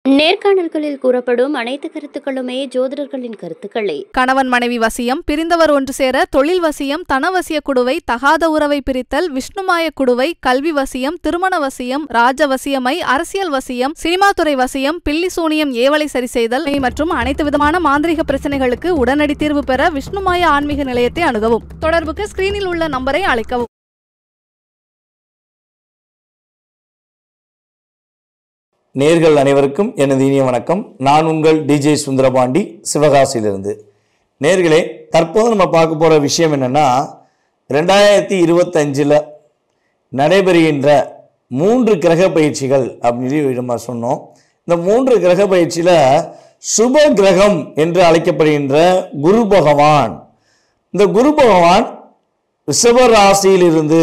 நேர்காணல்களில் கூறப்படும் அனைத்து கருத்துக்களுமே ஜோதிடர்களின் கருத்துக்களே. கணவன் மனைவி வசியம், பிரிந்தவர் ஒன்று சேர, தொழில் வசியம், தனவசிய குடுவை, தகாத உறவை பிரித்தல், விஷ்ணுமாய குடுவை, கல்வி வசியம், திருமண வசியம், ராஜ வசியமை, அரசியல் வசியம், சினிமாத்துறை வசியம், பில்லி சூனியம், ஏவலை சரி செய்தல் மற்றும் அனைத்து விதமான மாந்திரிக பிரச்சனைகளுக்கு உடனடி தீர்வு பெற விஷ்ணுமாய ஆன்மீக நிலையத்தை அணுகவும். தொடர்புக்கு ஸ்கிரீனில் உள்ள நம்பரை அழைக்கவும். நேர்கள் அனைவருக்கும் எனது இனிய வணக்கம். நான் உங்கள் டிஜே சுந்தரபாண்டி, சிவகாசியிலிருந்து. நேர்களே, தற்போது நம்ம பார்க்க போகிற விஷயம் என்னென்னா, 2025 நடைபெறுகின்ற 3 கிரக பயிற்சிகள் அப்படின்னு நம்ம சொன்னோம். இந்த 3 கிரக பயிற்சியில் சுப கிரகம் என்று அழைக்கப்படுகின்ற குரு பகவான், இந்த குரு பகவான் ரிஷப ராசியிலிருந்து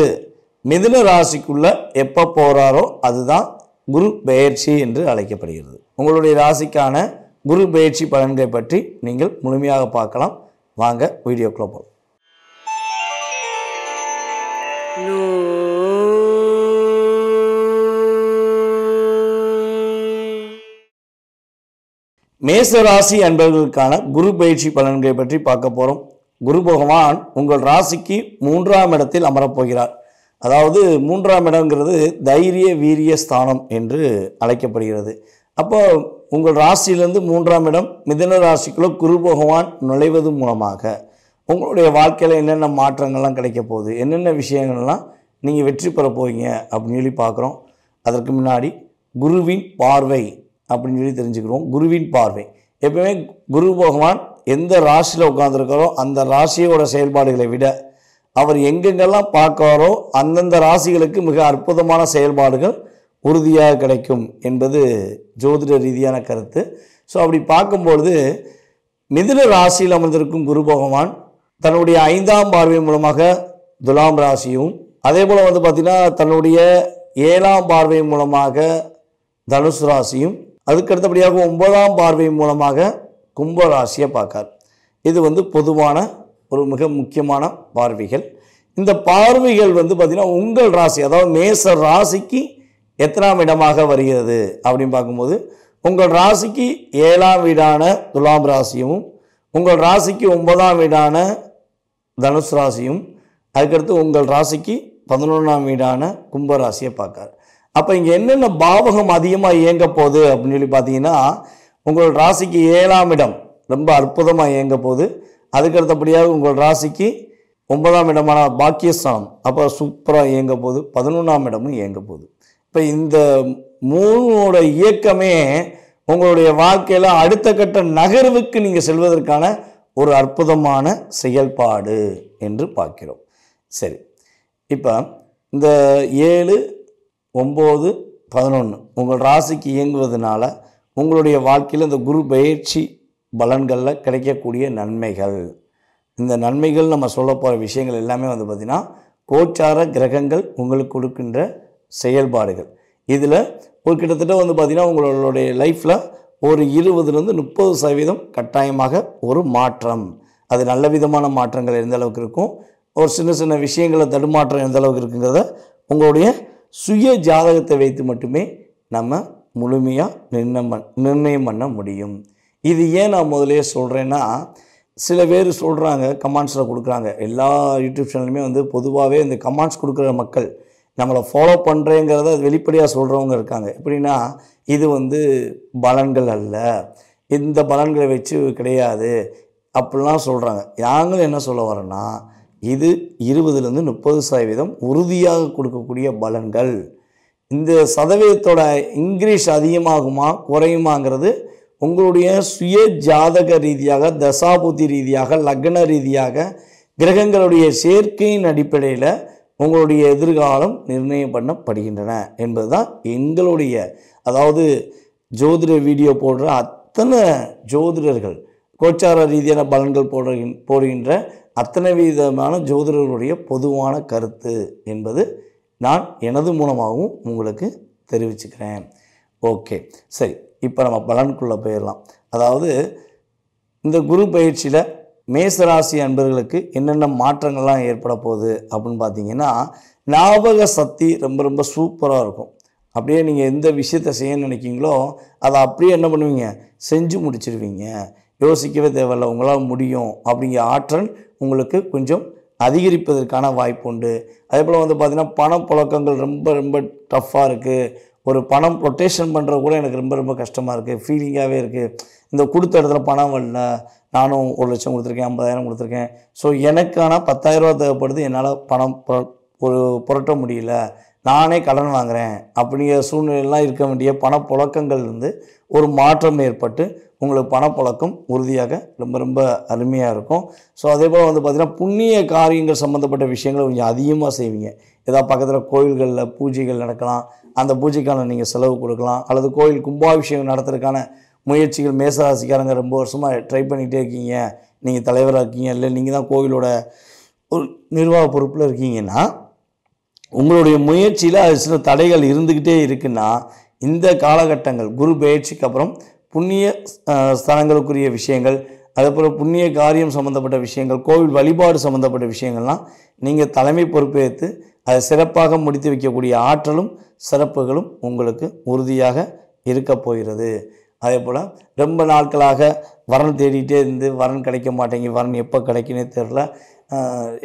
மிதுன ராசிக்குள்ள எப்போ போகிறாரோ அதுதான் குரு பெயர்ச்சி என்று அழைக்கப்படுகிறது. உங்களுடைய ராசிக்கான குரு பெயர்ச்சி பலன்களை பற்றி நீங்கள் முழுமையாக பார்க்கலாம். வாங்க வீடியோக்குள்ள போகலாம். மேச ராசி அன்பர்களுக்கான குரு பெயர்ச்சி பலன்களை பற்றி பார்க்க போகிறோம். குரு பகவான் உங்கள் ராசிக்கு 3ஆம் இடத்தில் அமரப்போகிறார். அதாவது 3ஆம் இடங்கிறது தைரிய வீரிய ஸ்தானம் என்று அழைக்கப்படுகிறது. அப்போ உங்கள் ராசியிலேருந்து 3ஆம் இடம் மிதுன ராசிக்குள்ள குரு பகவான் நுழைவது மூலமாக உங்களுடைய வாழ்க்கையில் என்னென்ன மாற்றங்கள்லாம் கிடைக்க போகுது, என்னென்ன விஷயங்கள்லாம் நீங்கள் வெற்றி பெற போவீங்க அப்படின்னு சொல்லி பார்க்குறோம். அதற்கு முன்னாடி குருவின் பார்வை அப்படின்னு சொல்லி தெரிஞ்சுக்கிறோம். குருவின் பார்வை எப்பவுமே குரு பகவான் எந்த ராசியில் உட்காந்துருக்காரோ அந்த ராசியோட செயல்பாடுகளை விட அவர் எங்கெங்கெல்லாம் பார்க்காரோ அந்தந்த ராசிகளுக்கு மிக அற்புதமான செயல்பாடுகள் உறுதியாக கிடைக்கும் என்பது ஜோதிட ரீதியான கருத்து. ஸோ அப்படி பார்க்கும்பொழுது மிதுன ராசியில் அமர்ந்திருக்கும் குரு பகவான் தன்னுடைய 5ஆம் பார்வை மூலமாக துலாம் ராசியும், அதே போல் பார்த்திங்கன்னா தன்னுடைய 7ஆம் பார்வை மூலமாக தனுசு ராசியும், அதுக்கடுத்தபடியாக 9ஆம் பார்வை மூலமாக கும்ப ராசியை பார்க்கார். இது பொதுவான ஒரு மிக முக்கியமான பார்வைகள். இந்த பார்வைகள் பார்த்திங்கன்னா உங்கள் ராசி, அதாவது மேச ராசிக்கு எத்தனாம் இடமாக வருகிறது அப்படின்னு பார்க்கும்போது உங்கள் ராசிக்கு 7ஆம் வீடான துலாம் ராசியும், உங்கள் ராசிக்கு 9ஆம் வீடான தனுசு ராசியும், அதுக்கடுத்து உங்கள் ராசிக்கு 11ஆம் வீடான கும்ப ராசியை பார்க்கார். அப்போ இங்கே என்னென்ன பாவகம் அதிகமாக இயங்க போகுது அப்படின்னு சொல்லி பார்த்தீங்கன்னா, உங்கள் ராசிக்கு 7ஆம் இடம் ரொம்ப அற்புதமாக இயங்க போகுது. அதுக்கடுத்தபடியாக உங்கள் ராசிக்கு 9ஆம் இடமான பாக்கியஸ்தானம் அப்போ சூப்பராக இயங்க போகுது. 11ஆம் இடமும் இயங்க போகுது. இப்போ இந்த 3 இயக்கமே உங்களுடைய வாழ்க்கையில் அடுத்த கட்ட நகர்வுக்கு நீங்கள் செல்வதற்கான ஒரு அற்புதமான செயல்பாடு என்று பார்க்கிறோம். சரி, இப்போ இந்த 7, 9, 11 உங்கள் ராசிக்கு இயங்குவதனால உங்களுடைய வாழ்க்கையில் இந்த குரு பயிற்சி பலன்களில் கிடைக்கக்கூடிய நன்மைகள், இந்த நன்மைகள் நம்ம சொல்ல போகிற விஷயங்கள் எல்லாமே பார்த்திங்கன்னா கோச்சார கிரகங்கள் உங்களுக்கு கொடுக்கின்ற செயல்பாடுகள். இதில் ஒரு கிட்டத்தட்ட பார்த்திங்கன்னா உங்களுடைய லைஃப்பில் ஒரு 20-30% கட்டாயமாக ஒரு மாற்றம், அது நல்ல விதமான மாற்றங்கள் எந்த அளவுக்கு இருக்கும், ஒரு சின்ன சின்ன விஷயங்களை தடுமாற்றம் எந்த அளவுக்கு இருக்குங்கிறத உங்களுடைய சுய ஜாதகத்தை வைத்து மட்டுமே நம்ம முழுமையாக நிர்ணயம் பண்ண முடியும். இது ஏன் நான் முதலே சொல்கிறேன்னா, சில பேர் சொல்கிறாங்க, கமெண்ட்ஸில் கொடுக்குறாங்க. எல்லா யூடியூப் சேனலுமே பொதுவாகவே இந்த கமெண்ட்ஸ் கொடுக்குற மக்கள் நம்மளை ஃபாலோ பண்ணுறேங்கிறத வெளிப்படையாக சொல்கிறவங்க இருக்காங்க. எப்படின்னா, இது பலன்கள் அல்ல, இந்த பலன்களை வச்சு கிடையாது அப்படிலாம் சொல்கிறாங்க. நாங்களும் என்ன சொல்ல வரோன்னா, இது 20-30% உறுதியாக கொடுக்கக்கூடிய பலன்கள். இந்த சதவீதத்தோட இன்க்ரீஸ் அதிகமாகுமா குறையுமாங்கிறது உங்களுடைய சுய ஜாதக ரீதியாக, தசாபுத்தி ரீதியாக, லக்ன ரீதியாக, கிரகங்களுடைய சேர்க்கையின் அடிப்படையில் உங்களுடைய எதிர்காலம் நிர்ணயம் பண்ணப்படுகின்றன என்பது தான் எங்களுடைய, அதாவது ஜோதிட வீடியோ போடுற அத்தனை ஜோதிடர்கள், கோச்சார ரீதியான பலன்கள் போடுகின்ற அத்தனை விதமான ஜோதிடர்களுடைய பொதுவான கருத்து என்பது நான் எனது மூலமாகவும் உங்களுக்கு தெரிவிச்சுக்கிறேன். ஓகே, சரி, இப்போ நம்ம பலனுக்குள்ளே போயிடலாம். அதாவது இந்த குரு பயிற்சியில் மேசராசி அன்பர்களுக்கு என்னென்ன மாற்றங்கள்லாம் ஏற்பட போகுது அப்படின்னு பார்த்தீங்கன்னா, ஞாபக சக்தி ரொம்ப ரொம்ப சூப்பராக இருக்கும். அப்படியே நீங்கள் எந்த விஷயத்தை செய்ய நினைக்கிங்களோ அதை அப்படியே என்ன பண்ணுவீங்க, செஞ்சு முடிச்சிருவீங்க. யோசிக்கவே தேவையில்லை, உங்களால் முடியும் அப்படிங்கிற ஆற்றல் உங்களுக்கு கொஞ்சம் அதிகரிப்பதற்கான வாய்ப்பு உண்டு. அதே போல் வந்து பார்த்திங்கன்னா பணப்புழக்கங்கள் ரொம்ப ரொம்ப டஃப்பாக இருக்குது. ஒரு பணம் ரொட்டேஷன் பண்ணுறது கூட எனக்கு ரொம்ப ரொம்ப கஷ்டமாக இருக்குது, ஃபீலிங்காகவே இருக்குது. இந்த கொடுத்த இடத்துல பணம் வரல, நானும் 1 லட்சம் கொடுத்துருக்கேன், 50,000 கொடுத்துருக்கேன், ஸோ எனக்கான 10,000 தேவைப்படுது, என்னால் பணம் புரட்ட முடியல, நானே கடன் வாங்குகிறேன் அப்படிங்கிற சூழ்நிலையெல்லாம் இருக்க வேண்டிய பணப்புழக்கங்கள் இருந்து ஒரு மாற்றம் ஏற்பட்டு உங்களுக்கு பணப்புழக்கம் உறுதியாக ரொம்ப ரொம்ப அருமையாக இருக்கும். ஸோ அதே போல் வந்து பார்த்திங்கன்னா புண்ணிய காரியங்கள் சம்மந்தப்பட்ட விஷயங்களை கொஞ்சம் அதிகமாக செய்வீங்க. ஏதாவது பக்கத்தில் கோயில்களில் பூஜைகள் நடக்கலாம், அந்த பூஜைக்கான நீங்கள் செலவு கொடுக்கலாம். அல்லது கோயில் கும்பாபிஷேகம் நடத்துறதுக்கான முயற்சிகள் மேசராசிக்காரங்க ரொம்ப வருஷமாக ட்ரை பண்ணிகிட்டே இருக்கீங்க, நீங்கள் தலைவராக இருக்கீங்க, இல்லை நீங்கள் தான் கோயிலோட ஒரு நிர்வாக பொறுப்பில் இருக்கீங்கன்னா உங்களுடைய முயற்சியில் அது சில தடைகள் இருந்துக்கிட்டே இருக்குன்னா இந்த காலகட்டங்கள் குரு பயிற்சிக்கு அப்புறம் புண்ணிய ஸ்தலங்களுக்குரிய விஷயங்கள், அதேபோல் புண்ணிய காரியம் சம்மந்தப்பட்ட விஷயங்கள், கோவில் வழிபாடு சம்மந்தப்பட்ட விஷயங்கள்லாம் நீங்கள் தலைமை பொறுப்பேற்று அதை சிறப்பாக முடித்து வைக்கக்கூடிய ஆற்றலும் சிறப்புகளும் உங்களுக்கு உறுதியாக இருக்க போகிறது. அதே போல் ரொம்ப நாட்களாக வரன் தேடிகிட்டே இருந்து வரன் கிடைக்க மாட்டேங்கி, வரன் எப்போ கிடைக்குன்னே தெரில,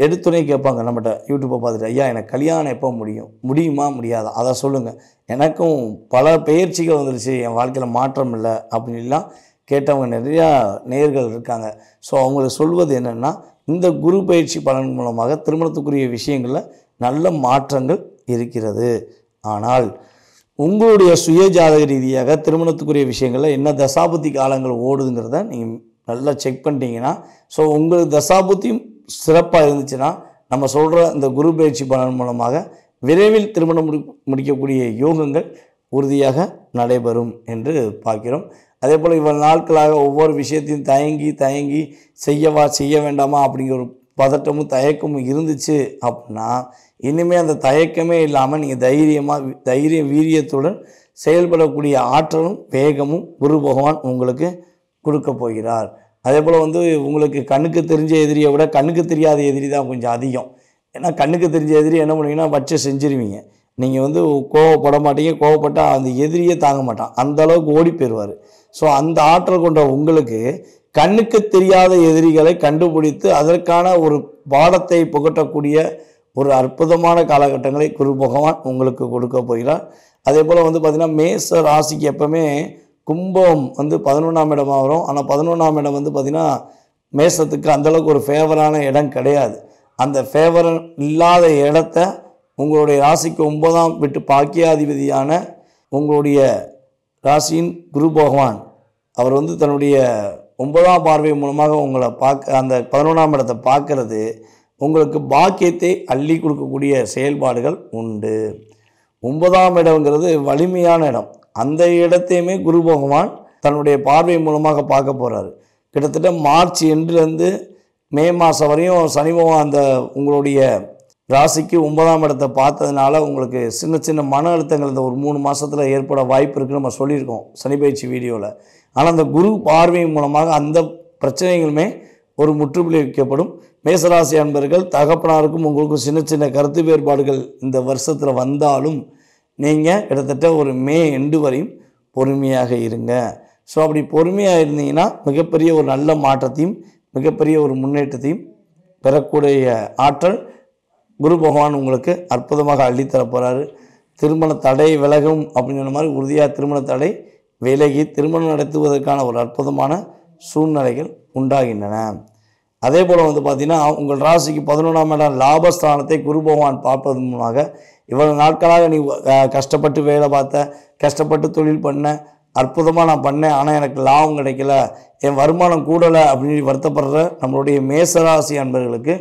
எடுத்துனே கேட்பாங்க நம்மகிட்ட யூடியூப்பை பார்த்துட்டு, ஐயா எனக்கு கல்யாணம் எப்போ முடியுமா முடியாதா அதை சொல்லுங்கள், எனக்கும் பல பயிற்சிகள் வந்துருச்சு, என் வாழ்க்கையில் மாற்றம் இல்லை அப்படின்லாம் கேட்டவங்க நிறையா நேயர்கள் இருக்காங்க. ஸோ அவங்களுக்கு சொல்வது என்னென்னா, இந்த குரு பயிற்சி பலன் மூலமாக திருமணத்துக்குரிய விஷயங்களில் நல்ல மாற்றங்கள் இருக்கிறது. ஆனால் உங்களுடைய சுய ஜாதக ரீதியாக திருமணத்துக்குரிய விஷயங்களில் என்ன தசாபுத்தி காலங்கள் ஓடுதுங்கிறத நீங்கள் நல்லா செக் பண்ணிட்டீங்கன்னா, ஸோ உங்களுக்கு தசாபுத்தியும் சிறப்பாக இருந்துச்சுன்னா நம்ம சொல்கிற இந்த குரு பயிற்சி பலன் மூலமாக விரைவில் திருமணம் முடிக்கக்கூடிய யோகங்கள் உறுதியாக நடைபெறும் என்று பார்க்கிறோம். அதே போல் இவ்வளவு நாட்களாக ஒவ்வொரு விஷயத்தையும் தயங்கி செய்யவா செய்ய வேண்டாமா அப்படிங்கிற ஒரு பதட்டமும் தயக்கமும் இருந்துச்சு அப்படின்னா இனிமேல் அந்த தயக்கமே இல்லாமல் நீங்கள் தைரிய வீரியத்துடன் செயல்படக்கூடிய ஆற்றலும் வேகமும் குரு பகவான் உங்களுக்கு கொடுக்க போகிறார். அதே போல் வந்து உங்களுக்கு கண்ணுக்கு தெரிஞ்ச எதிரியை விட கண்ணுக்கு தெரியாத எதிரி தான் கொஞ்சம் அதிகம். ஏன்னா கண்ணுக்கு தெரிஞ்ச எதிரி என்ன பண்ணுவீங்கன்னா வச்சு செஞ்சுருவீங்க, நீங்கள் வந்து கோவப்பட மாட்டீங்க, கோவப்பட்டால் அந்த எதிரியே தாங்க மாட்டான், அந்த அளவுக்கு ஓடி போயிடுவார். ஸோ அந்த ஆற்றல் கொண்ட உங்களுக்கு கண்ணுக்கு தெரியாத எதிரிகளை கண்டுபிடித்து அதற்கான ஒரு பாடத்தை புகட்டக்கூடிய ஒரு அற்புதமான காலகட்டங்களை குரு பகவான் உங்களுக்கு கொடுக்க போகிறார். அதே போல் வந்து பார்த்திங்கன்னா மேச ராசிக்கு எப்பவுமே கும்பம் வந்து 11ஆம் இடமாக வரும். ஆனால் 11ஆம் இடம் வந்து பார்த்திங்கன்னா மேசத்துக்கு அந்தளவுக்கு ஒரு ஃபேவரான இடம் கிடையாது. அந்த ஃபேவர் இல்லாத இடத்த உங்களுடைய ராசிக்கு 9ஆம் வீட்டு பாக்கியாதிபதியான உங்களுடைய ராசியின் குரு பகவான் அவர் வந்து தன்னுடைய 9ஆம் பார்வை மூலமாக உங்களை அந்த 11ஆம் இடத்தை பார்க்கறது உங்களுக்கு பாக்கியத்தை அள்ளி கொடுக்கக்கூடிய செயல்பாடுகள் உண்டு. 9ஆம் இடம்ங்கிறது வலிமையான இடம், அந்த இடத்தையுமே குரு பகவான் தன்னுடைய பார்வை மூலமாக பார்க்க போகிறாரு. கிட்டத்தட்ட மார்ச் எண்டுலேருந்து மே மாதம் வரையும் சனி பகவான் அந்த உங்களுடைய ராசிக்கு 9ஆம் இடத்தை பார்த்ததுனால உங்களுக்கு சின்ன சின்ன மன அழுத்தங்கள் இந்த ஒரு 3 மாதத்தில் ஏற்பட வாய்ப்பு இருக்குன்னு நம்ம சொல்லியிருக்கோம் சனி பயிற்சி வீடியோவில். ஆனால் அந்த குரு பார்வை மூலமாக அந்த பிரச்சனைகளுமே ஒரு முற்றுப்புள்ளி வைக்கப்படும். மேசராசி அன்பர்கள் தகப்பனாருக்கும் உங்களுக்கும் சின்ன சின்ன கருத்து வேறுபாடுகள் இந்த வருஷத்தில் வந்தாலும் நீங்கள் கிட்டத்தட்ட ஒரு மே எண்டு வரையும் பொறுமையாக இருங்க. ஸோ அப்படி பொறுமையாக இருந்தீங்கன்னா மிகப்பெரிய ஒரு நல்ல மாற்றத்தையும் மிகப்பெரிய ஒரு முன்னேற்றத்தையும் பெறக்கூடிய ஆற்றல் குரு பகவான் உங்களுக்கு அற்புதமாக அள்ளித்தர போகிறாரு. திருமண தடை விலகும் அப்படின்னு சொன்ன மாதிரி உறுதியாக திருமண தடை விலகி திருமணம் நடத்துவதற்கான ஒரு அற்புதமான சூழ்நிலைகள் உண்டாகின்றன. அதே போல் வந்து பார்த்திங்கன்னா உங்கள் ராசிக்கு 11ஆம் இடம் லாபஸ்தானத்தை குரு பகவான் பார்ப்பது மூலமாக இவ்வளவு நாட்களாக நீ கஷ்டப்பட்டு வேலை பார்த்த, கஷ்டப்பட்டு தொழில் பண்ண, அற்புதமாக நான் பண்ணேன் ஆனால் எனக்கு லாபம் கிடைக்கல, என் வருமானம் கூடலை அப்படின்னு வருத்தப்படுற நம்மளுடைய மேசராசி அன்பர்களுக்கு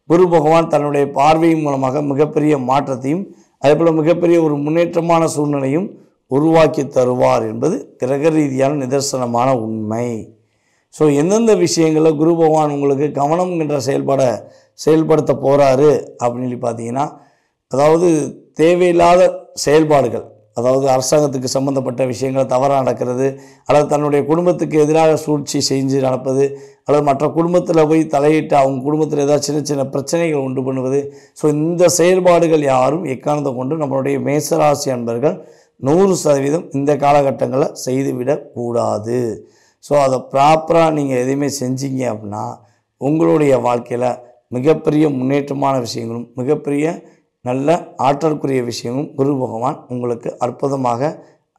குரு பகவான் தன்னுடைய பார்வையின் மூலமாக மிகப்பெரிய மாற்றத்தையும் அதே போல் மிகப்பெரிய ஒரு முன்னேற்றமான சூழ்நிலையும் உருவாக்கி தருவார் என்பது கிரக ரீதியான நிதர்சனமான உண்மை. ஸோ எந்தெந்த விஷயங்களில் குரு பகவான் உங்களுக்கு கவனம் என்ற செயல்படுத்த போகிறாரு அப்படின்னு சொல்லி பார்த்தீங்கன்னா, அதாவது தேவையில்லாத செயல்பாடுகள், அதாவது அரசாங்கத்துக்கு சம்மந்தப்பட்ட விஷயங்கள் தவறாக நடக்கிறது, அல்லது தன்னுடைய குடும்பத்துக்கு எதிராக சூழ்ச்சி செஞ்சு நடப்பது, அல்லது மற்ற குடும்பத்தில் போய் தலையிட்டு அவங்க குடும்பத்தில் ஏதாவது சின்ன சின்ன பிரச்சனைகள் உண்டு பண்ணுவது. ஸோ இந்த செயல்பாடுகள் யாரும் எக்காரணத்தை கொண்டு நம்மளுடைய மேசராசி அன்பர்கள் 100% இந்த காலகட்டங்களில் செய்துவிடக்கூடாது. ஸோ அதை ப்ராப்பராக நீங்கள் எதையுமே செஞ்சீங்க அப்படின்னா உங்களுடைய வாழ்க்கையில் மிகப்பெரிய முன்னேற்றமான விஷயங்களும் மிகப்பெரிய நல்ல ஆற்றலுக்குரிய விஷயங்களும் குரு பகவான் உங்களுக்கு அற்புதமாக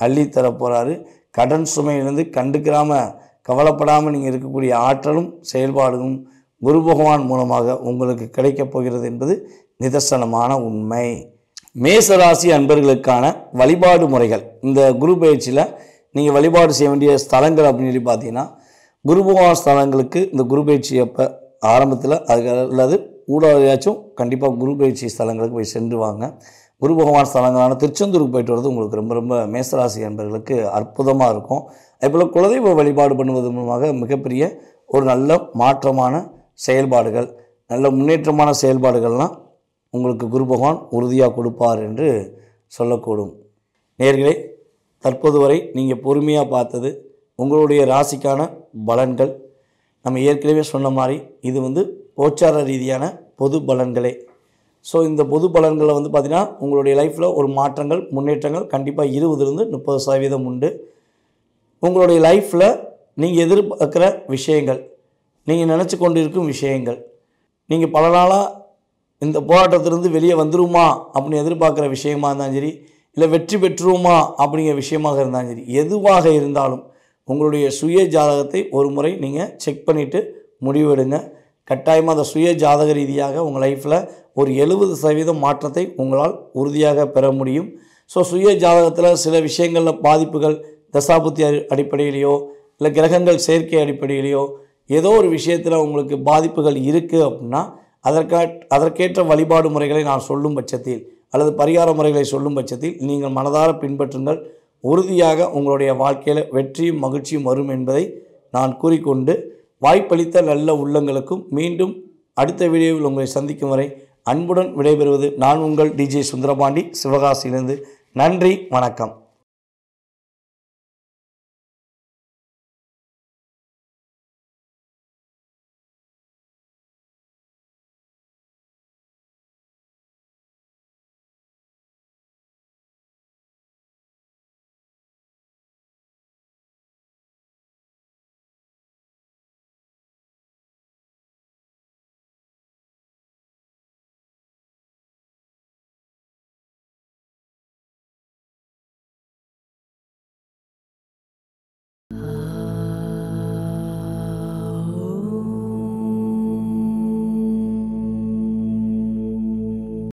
அள்ளித்தர போகிறாரு. கடன் சுமையிலிருந்து கண்டுக்கிறாமல் கவலைப்படாமல் நீங்கள் இருக்கக்கூடிய ஆற்றலும் செயல்பாடுகளும் குரு பகவான் மூலமாக உங்களுக்கு கிடைக்கப் போகிறது என்பது நிதர்சனமான உண்மை. மேசராசி அன்பர்களுக்கான வழிபாடு முறைகள். இந்த குரு பயிற்சியில் நீங்கள் வழிபாடு செய்ய வேண்டிய ஸ்தலங்கள் அப்படின்னு சொல்லி பார்த்தீங்கன்னா, குரு பகவான் ஸ்தலங்களுக்கு இந்த குரு பயிற்சி அப்போ ஆரம்பத்தில் அல்லது ஊடாதையாச்சும் கண்டிப்பாக குரு பயிற்சி ஸ்தலங்களுக்கு போய் சென்று வாங்க. குரு பகவான் ஸ்தலங்களான திருச்செந்தூருக்கு போயிட்டு வரது உங்களுக்கு ரொம்ப ரொம்ப மேசராசி அன்பர்களுக்கு அற்புதமாக இருக்கும். அதேபோல் குலதெய்வ வழிபாடு பண்ணுவது மூலமாக மிகப்பெரிய ஒரு நல்ல மாற்றமான செயல்பாடுகள், நல்ல முன்னேற்றமான செயல்பாடுகள்லாம் உங்களுக்கு குரு பகவான் உறுதியாக கொடுப்பார் என்று சொல்லக்கூடும். நேயர்களே, தற்போது வரை நீங்கள் பொறுமையாக பார்த்தது உங்களுடைய ராசிக்கான பலன்கள். நம்ம ஏற்கனவே சொன்ன மாதிரி இது கோச்சார ரீதியான பொது பலன்களே. ஸோ இந்த பொது பலன்களில் பார்த்திங்கன்னா உங்களுடைய லைஃப்பில் ஒரு மாற்றங்கள் முன்னேற்றங்கள் கண்டிப்பாக 20-30% உண்டு. உங்களுடைய லைஃப்பில் நீங்கள் எதிர்பார்க்குற விஷயங்கள், நீங்கள் நினச்சி கொண்டு இருக்கும் விஷயங்கள், நீங்கள் பல நாளாக இந்த போராட்டத்திலிருந்து வெளியே வந்துருமா அப்படின்னு எதிர்பார்க்குற விஷயமாக இருந்தாலும் சரி, இல்லை வெற்றி பெற்றுருமா அப்படிங்கிற விஷயமாக இருந்தாலும் சரி, எதுவாக இருந்தாலும் உங்களுடைய சுய ஜாதகத்தை ஒரு முறை நீங்கள் செக் பண்ணிவிட்டு முடிவெடுங்க. கட்டாயமாக அந்த சுய ஜாதக ரீதியாக உங்கள் லைஃப்பில் ஒரு 70% மாற்றத்தை உங்களால் உறுதியாக பெற முடியும். ஸோ சுய ஜாதகத்தில் சில விஷயங்களில் பாதிப்புகள் தசாபுத்தி அடிப்படையிலையோ இல்லை கிரகங்கள் சேர்க்கை அடிப்படையிலையோ ஏதோ ஒரு விஷயத்தில் உங்களுக்கு பாதிப்புகள் இருக்குது அப்படின்னா அதற்கேற்ற வழிபாடு முறைகளை நான் சொல்லும் பட்சத்தில் அல்லது பரிகார முறைகளை சொல்லும் பட்சத்தில் நீங்கள் மனதார பின்பற்றுங்கள். உறுதியாக உங்களுடைய வாழ்க்கையில் வெற்றியும் மகிழ்ச்சியும் வரும் என்பதை நான் கூறிக்கொண்டு, வாய்ப்பளித்த நல்ல உள்ளங்களுக்கும் மீண்டும் அடுத்த வீடியோவில் உங்களை சந்திக்கும் வரை அன்புடன் விடைபெறுவது நான் உங்கள் DJ சுந்தரபாண்டி, சிவகாசியிலிருந்து. நன்றி, வணக்கம்.